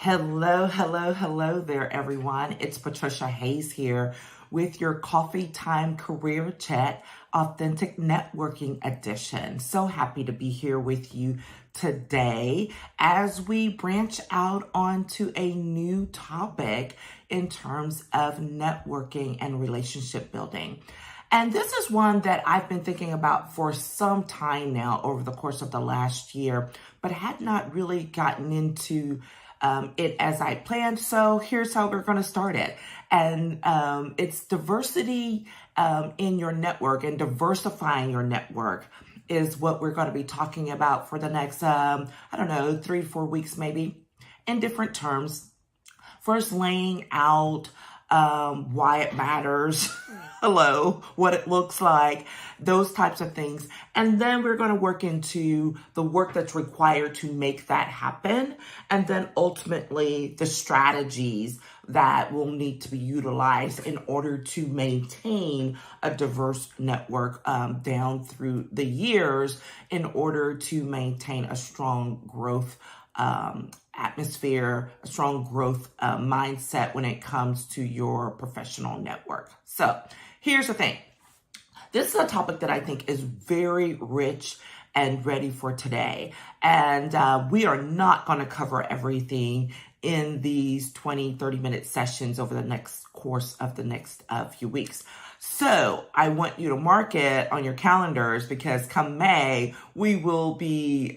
Hello, hello, hello there, everyone. It's Patricia Hayes here with your Coffee Time Career Chat Authentic Networking Edition. So happy to be here with you today as we branch out onto a new topic in terms of networking and relationship building. And this is one that I've been thinking about for some time now over the course of the last year, but had not really gotten into it as I planned. So here's how we're going to start it. And it's diversity in your network, and diversifying your network is what we're going to be talking about for the next, 3-4 weeks, maybe, in different terms. First, laying out why it matters, what it looks like, those types of things. And then we're going to work into the work that's required to make that happen. And then ultimately the strategies that will need to be utilized in order to maintain a diverse network down through the years in order to maintain a strong growth atmosphere, a strong growth mindset when it comes to your professional network. So here's the thing. This is a topic that I think is very rich and ready for today. And we are not going to cover everything in these 20-30 minute sessions over the next course of the next few weeks. So I want you to mark it on your calendars because come May, we will be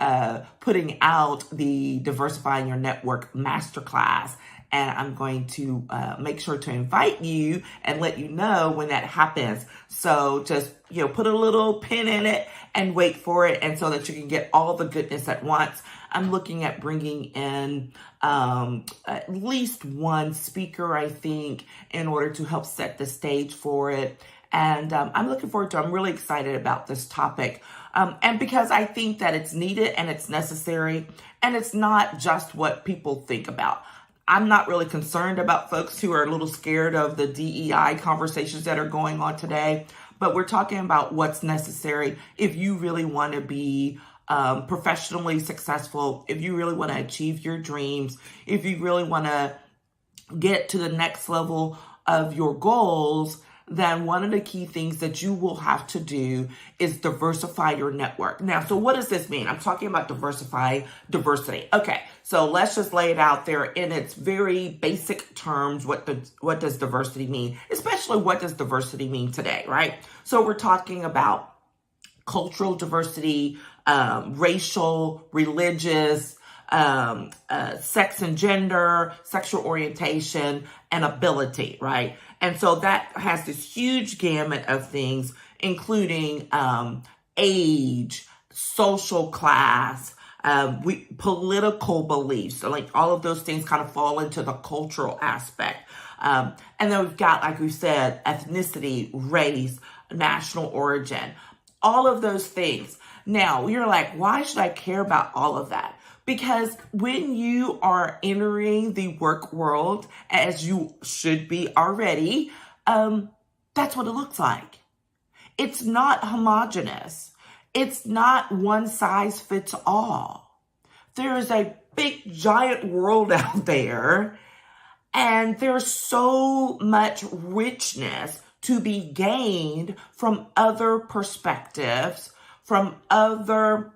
putting out the Diversifying Your Network Masterclass. And I'm going to make sure to invite you and let you know when that happens. So just, put a little pin in it and wait for it. And so that you can get all the goodness at once. I'm looking at bringing in at least one speaker, I think, in order to help set the stage for it. And I'm looking forward to it. I'm really excited about this topic. And because I think that it's needed and it's necessary, and it's not just what people think about. I'm not really concerned about folks who are a little scared of the DEI conversations that are going on today, but we're talking about what's necessary if you really want to be professionally successful, if you really want to achieve your dreams, if you really want to get to the next level of your goals. Then one of the key things that you will have to do is diversify your network. Now, so what does this mean? I'm talking about diversity. Okay, so let's just lay it out there in its very basic terms. What does diversity mean? Especially what does diversity mean today, right? So we're talking about cultural diversity, racial, religious, sex and gender, sexual orientation, and ability, right? And so that has this huge gamut of things, including age, social class, political beliefs. So like all of those things kind of fall into the cultural aspect. And then we've got, like we said, ethnicity, race, national origin, all of those things. Now, you're like, why should I care about all of that? Because when you are entering the work world, as you should be already, that's what it looks like. It's not homogenous. It's not one size fits all. There is a big, giant world out there, and there's so much richness to be gained from other perspectives, from other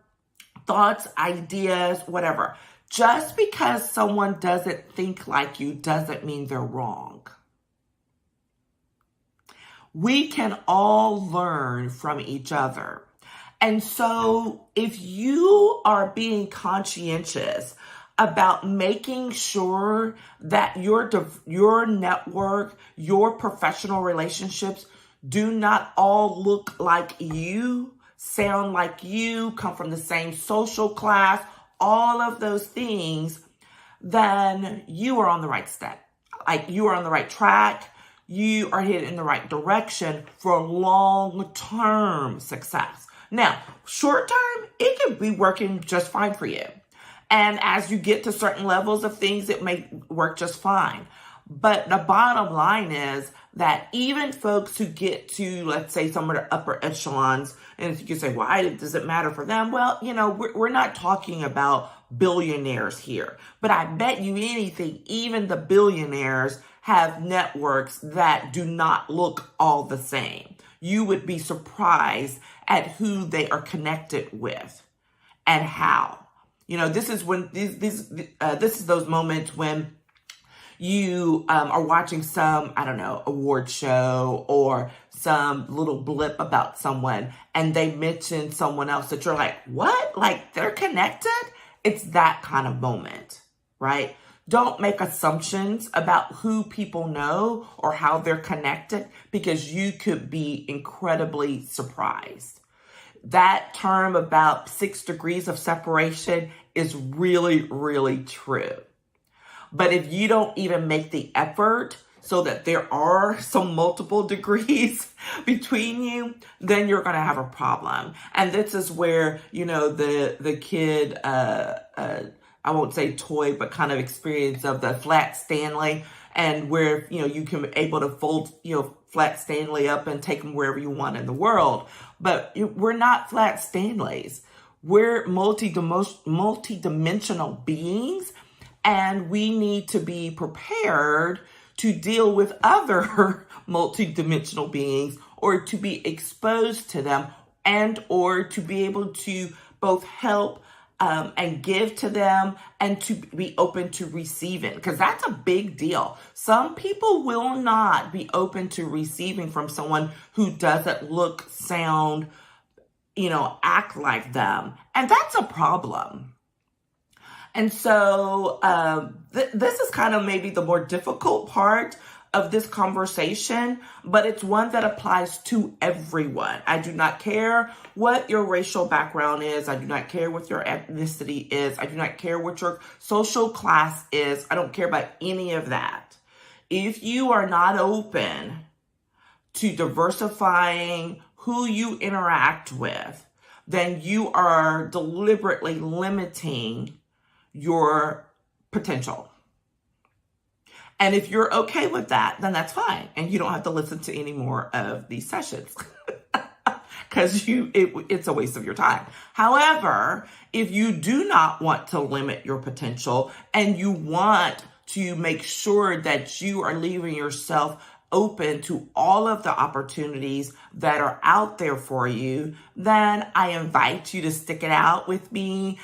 thoughts, ideas, whatever. Just because someone doesn't think like you doesn't mean they're wrong. We can all learn from each other. And so if you are being conscientious about making sure that your network, your professional relationships do not all look like you, sound like you, come from the same social class, all of those things, then you are on the right step. Like you are on the right track. You are headed in the right direction for long-term success. Now, short-term, it can be working just fine for you. And as you get to certain levels of things, it may work just fine. But the bottom line is that even folks who get to, let's say, some of the upper echelons, and you can say, why does it matter for them? Well, we're not talking about billionaires here, but I bet you anything, even the billionaires have networks that do not look all the same. You would be surprised at who they are connected with and how. This is when this is those moments when you are watching some, I don't know, award show or some little blip about someone and they mention someone else that you're like, what? Like they're connected? It's that kind of moment, right? Don't make assumptions about who people know or how they're connected because you could be incredibly surprised. That term about 6 degrees of separation is really, really true. But if you don't even make the effort so that there are some multiple degrees between you, then you're going to have a problem. And this is where, the kid, I won't say toy, but kind of experience of the flat Stanley, and where, you can be able to fold, flat Stanley up and take them wherever you want in the world. But we're not flat Stanleys. We're multi-dimensional beings, and we need to be prepared to deal with other multi-dimensional beings or to be exposed to them and or to be able to both help and give to them and to be open to receiving, because that's a big deal. Some people will not be open to receiving from someone who doesn't look, sound, act like them. And that's a problem. And so this is kind of maybe the more difficult part of this conversation, but it's one that applies to everyone. I do not care what your racial background is. I do not care what your ethnicity is. I do not care what your social class is. I don't care about any of that. If you are not open to diversifying who you interact with, then you are deliberately limiting your potential. And if you're okay with that, then that's fine. And you don't have to listen to any more of these sessions because it's a waste of your time. However, if you do not want to limit your potential and you want to make sure that you are leaving yourself open to all of the opportunities that are out there for you, then I invite you to stick it out with me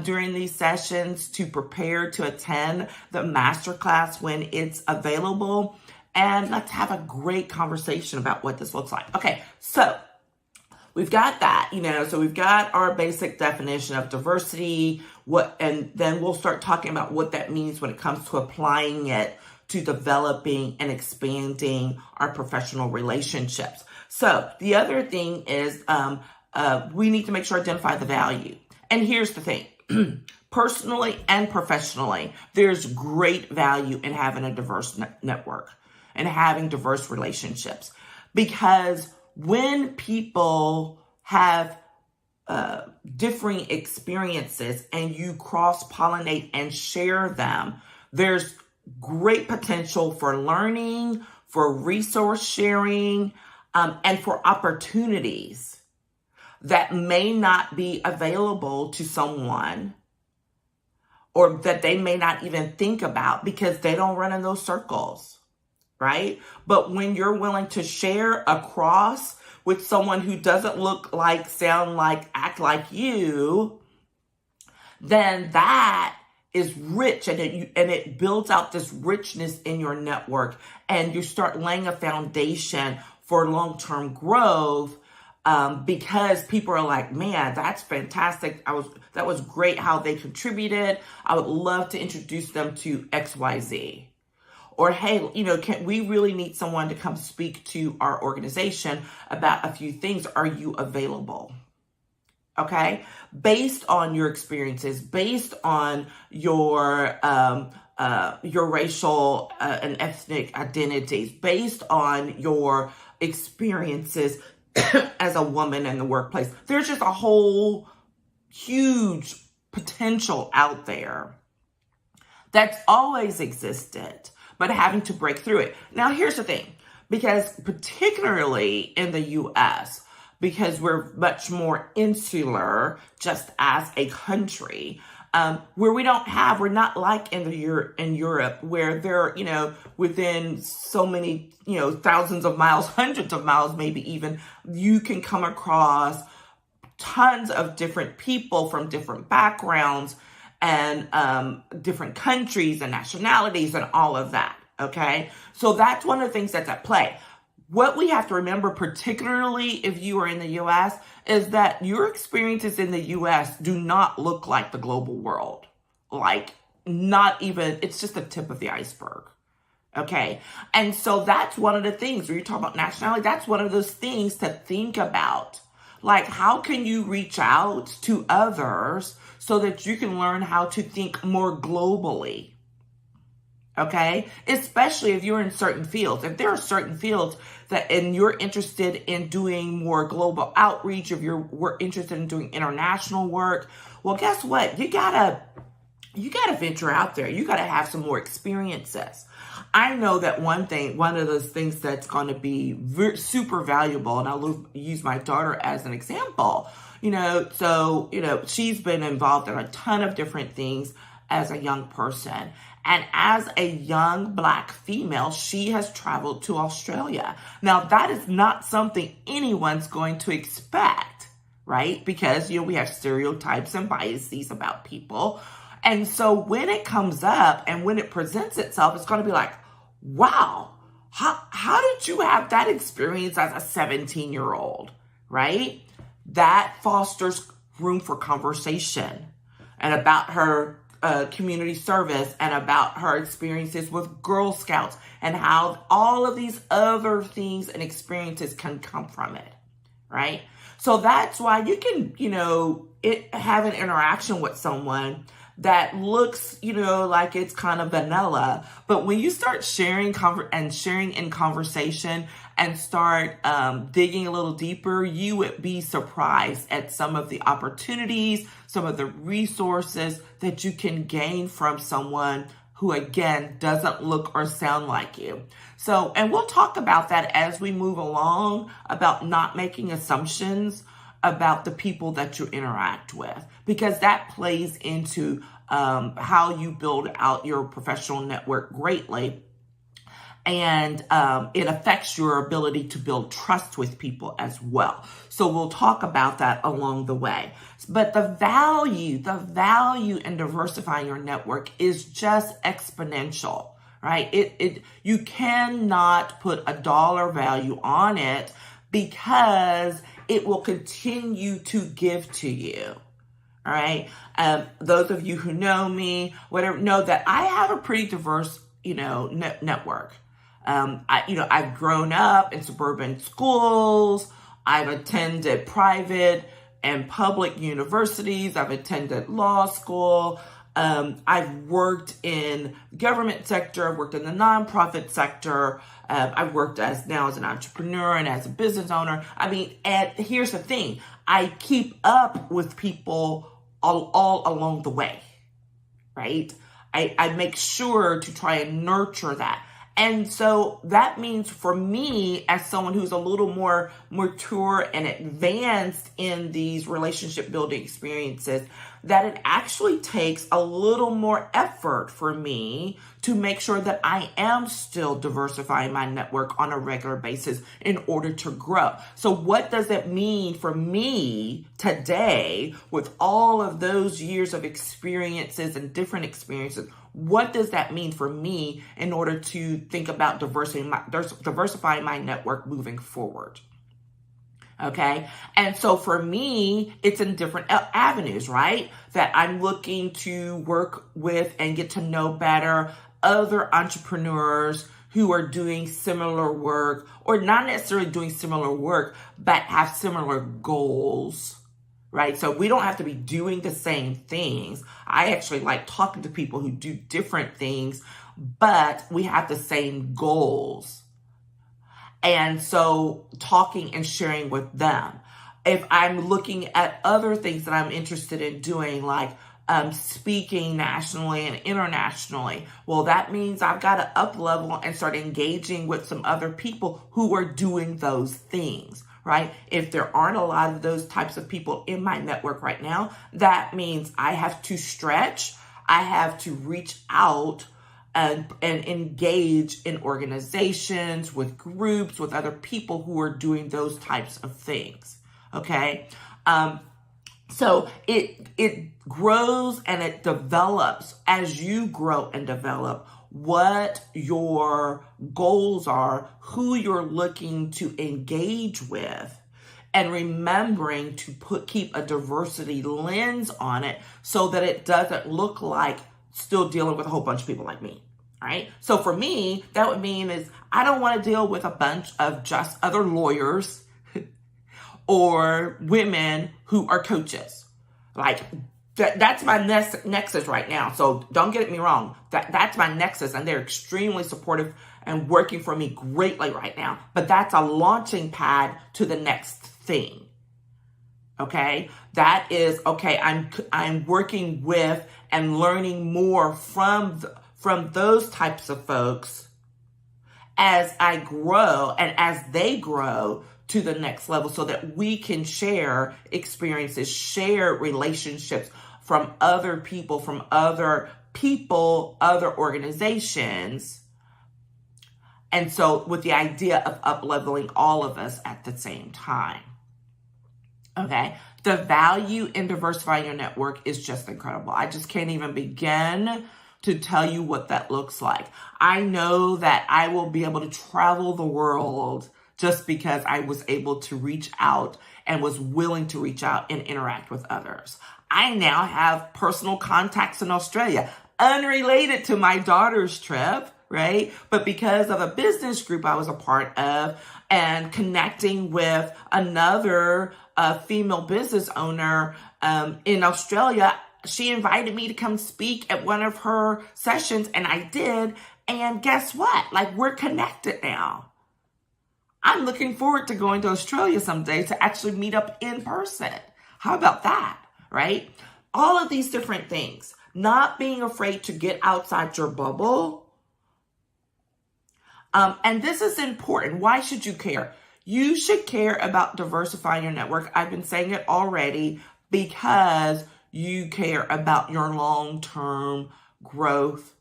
during these sessions, to prepare to attend the masterclass when it's available. And let's have a great conversation about what this looks like. Okay, so we've got that, so we've got our basic definition of diversity, and then we'll start talking about what that means when it comes to applying it to developing and expanding our professional relationships. So the other thing is we need to make sure to identify the value. And here's the thing, personally and professionally, there's great value in having a diverse network and having diverse relationships, because when people have differing experiences and you cross-pollinate and share them, there's great potential for learning, for resource sharing, and for opportunities that may not be available to someone, or that they may not even think about because they don't run in those circles, right? But when you're willing to share across with someone who doesn't look like, sound like, act like you, then that is rich, and it builds out this richness in your network, and you start laying a foundation for long-term growth, because people are like, man, that's fantastic. That was great how they contributed. I would love to introduce them to XYZ. Or, hey, we really need someone to come speak to our organization about a few things. Are you available? Okay, based on your experiences, based on your racial and ethnic identities, based on your experiences as a woman in the workplace. There's just a whole huge potential out there that's always existed, but having to break through it. Now, here's the thing, because particularly in the US, because we're much more insular just as a country, where we're not like in Europe where they're, within so many, thousands of miles, hundreds of miles, maybe even, you can come across tons of different people from different backgrounds and different countries and nationalities and all of that. Okay. So that's one of the things that's at play. What we have to remember, particularly if you are in the US, is that your experiences in the US do not look like the global world. Like, not even, it's just the tip of the iceberg. Okay. And so that's one of the things, when you talk about nationality, that's one of those things to think about. Like, how can you reach out to others so that you can learn how to think more globally? Okay, especially if you're in certain fields. If there are certain fields and you're interested in doing more global outreach, if you're interested in doing international work, well, guess what? You gotta venture out there. You gotta have some more experiences. I know that one of those things that's going to be super valuable, and I'll use my daughter as an example. She's been involved in a ton of different things as a young person. And as a young Black female, she has traveled to Australia. Now, that is not something anyone's going to expect, right? Because, we have stereotypes and biases about people. And so when it comes up and when it presents itself, it's going to be like, wow, how did you have that experience as a 17-year-old, right? That fosters room for conversation and about her community service and about her experiences with Girl Scouts and how all of these other things and experiences can come from it, right? So that's why you can, have an interaction with someone that looks, like it's kind of vanilla. But when you start sharing in conversation and start digging a little deeper, you would be surprised at some of the opportunities, some of the resources that you can gain from someone who, again, doesn't look or sound like you. So, and we'll talk about that as we move along, about not making assumptions about the people that you interact with, because that plays into how you build out your professional network greatly. And it affects your ability to build trust with people as well. So we'll talk about that along the way. But the value in diversifying your network is just exponential, right? You cannot put a dollar value on it, because it will continue to give to you. All right. Those of you who know me, know that I have a pretty diverse, network. I've grown up in suburban schools. I've attended private and public universities. I've attended law school. I've worked in the government sector. I've worked in the nonprofit sector. I've worked as an entrepreneur and as a business owner. And here's the thing. I keep up with people all along the way, right? I make sure to try and nurture that. And so that means for me, as someone who's a little more mature and advanced in these relationship building experiences, that it actually takes a little more effort for me to make sure that I am still diversifying my network on a regular basis in order to grow. So what does it mean for me today, with all of those years of experiences and different experiences? What does that mean for me in order to think about diversifying my network moving forward? Okay. And so for me, it's in different avenues, right? That I'm looking to work with and get to know better other entrepreneurs who are doing similar work, or not necessarily doing similar work, but have similar goals, right? So we don't have to be doing the same things. I actually like talking to people who do different things, but we have the same goals. And so talking and sharing with them. If I'm looking at other things that I'm interested in doing, like speaking nationally and internationally. Well, that means I've got to up level and start engaging with some other people who are doing those things, right? If there aren't a lot of those types of people in my network right now, that means I have to stretch. I have to reach out and engage in organizations, with groups, with other people who are doing those types of things. Okay. So it grows and it develops as you grow and develop what your goals are, who you're looking to engage with, and remembering to keep a diversity lens on it so that it doesn't look like still dealing with a whole bunch of people like me. All right. So for me, that would mean is I don't want to deal with a bunch of just other lawyers or women who are coaches. Like that's my nexus right now. So don't get me wrong. That's my nexus, and they're extremely supportive and working for me greatly right now. But that's a launching pad to the next thing. Okay, that is okay. I'm working with and learning more from those types of folks as I grow and as they grow to the next level, so that we can share experiences, share relationships from other people, other organizations. And so with the idea of up-leveling all of us at the same time. Okay. The value in diversifying your network is just incredible. I just can't even begin to tell you what that looks like. I know that I will be able to travel the world just because I was able to reach out and was willing to reach out and interact with others. I now have personal contacts in Australia, unrelated to my daughter's trip, right? But because of a business group I was a part of and connecting with another female business owner in Australia, she invited me to come speak at one of her sessions, and I did. And guess what? Like, we're connected now. I'm looking forward to going to Australia someday to actually meet up in person. How about that, right? All of these different things. Not being afraid to get outside your bubble. And this is important. Why should you care? You should care about diversifying your network. I've been saying it already, because you care about your long-term growth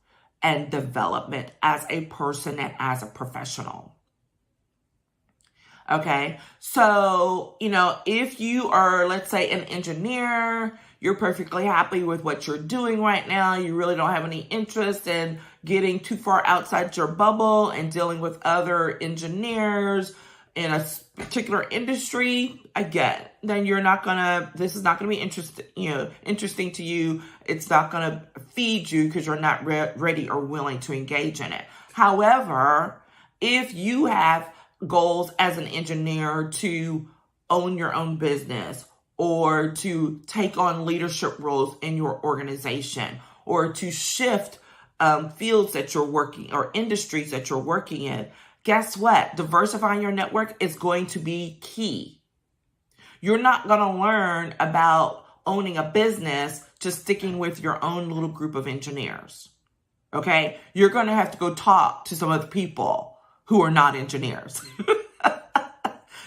and development as a person and as a professional. Okay, so, if you are, let's say, an engineer, you're perfectly happy with what you're doing right now. You really don't have any interest in getting too far outside your bubble and dealing with other engineers in a particular industry. Again, then this is not going to be interesting to you. It's not going to feed you because you're not ready or willing to engage in it. However, if you have goals as an engineer to own your own business, or to take on leadership roles in your organization, or to shift fields that you're working or industries that you're working in, guess what? Diversifying your network is going to be key. You're not going to learn about owning a business just sticking with your own little group of engineers. Okay? You're going to have to go talk to some other people who are not engineers.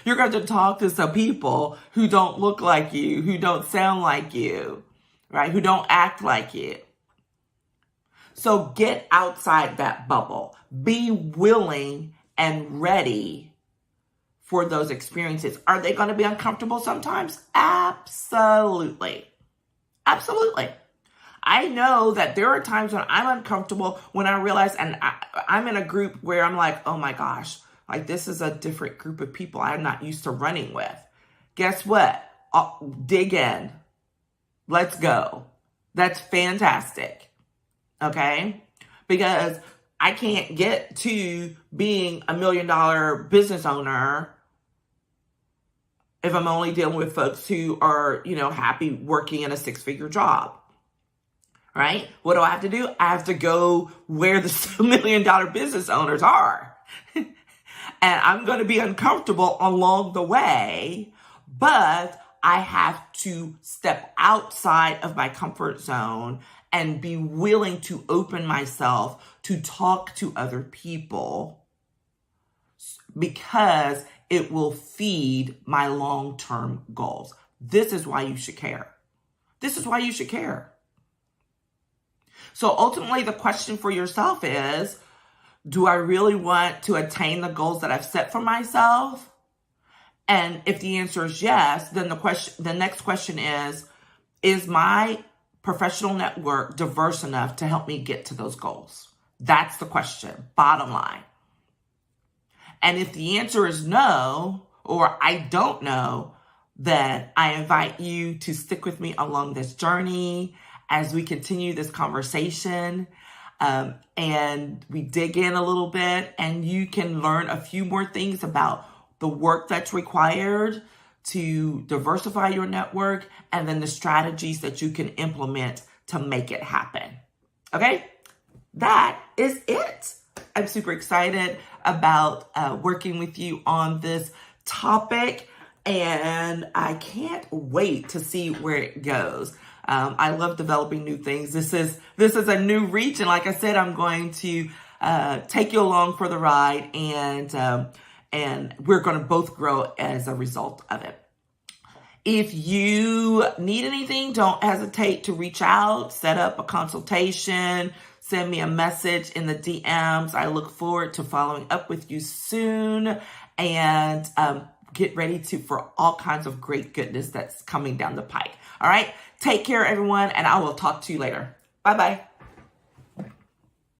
You're going to talk to some people who don't look like you, who don't sound like you, right? Who don't act like you. So get outside that bubble. Be willing and ready for those experiences. Are they going to be uncomfortable sometimes? Absolutely. Absolutely. I know that there are times when I'm uncomfortable, when I realize, and I'm in a group where I'm like, oh my gosh, like this is a different group of people I'm not used to running with. Guess what? Dig in. Let's go. That's fantastic. Okay? Because I can't get to being $1 million business owner if I'm only dealing with folks who are, happy working in a 6-figure job. Right? What do I have to do? I have to go where the $1 million business owners are. And I'm going to be uncomfortable along the way, but I have to step outside of my comfort zone and be willing to open myself to talk to other people, because it will feed my long-term goals. This is why you should care. This is why you should care. So ultimately, the question for yourself is, do I really want to attain the goals that I've set for myself? And if the answer is yes, then the next question is my professional network diverse enough to help me get to those goals? That's the question, bottom line. And if the answer is no, or I don't know, then I invite you to stick with me along this journey as we continue this conversation. And we dig in a little bit, and you can learn a few more things about the work that's required to diversify your network, and then the strategies that you can implement to make it happen. Okay, that is it. I'm super excited about working with you on this topic, and I can't wait to see where it goes. I love developing new things. This is a new reach, and like I said, I'm going to take you along for the ride, and we're going to both grow as a result of it. If you need anything, don't hesitate to reach out, set up a consultation, send me a message in the DMs. I look forward to following up with you soon, and get ready for all kinds of great goodness that's coming down the pike. All right. Take care, everyone, and I will talk to you later. Bye-bye.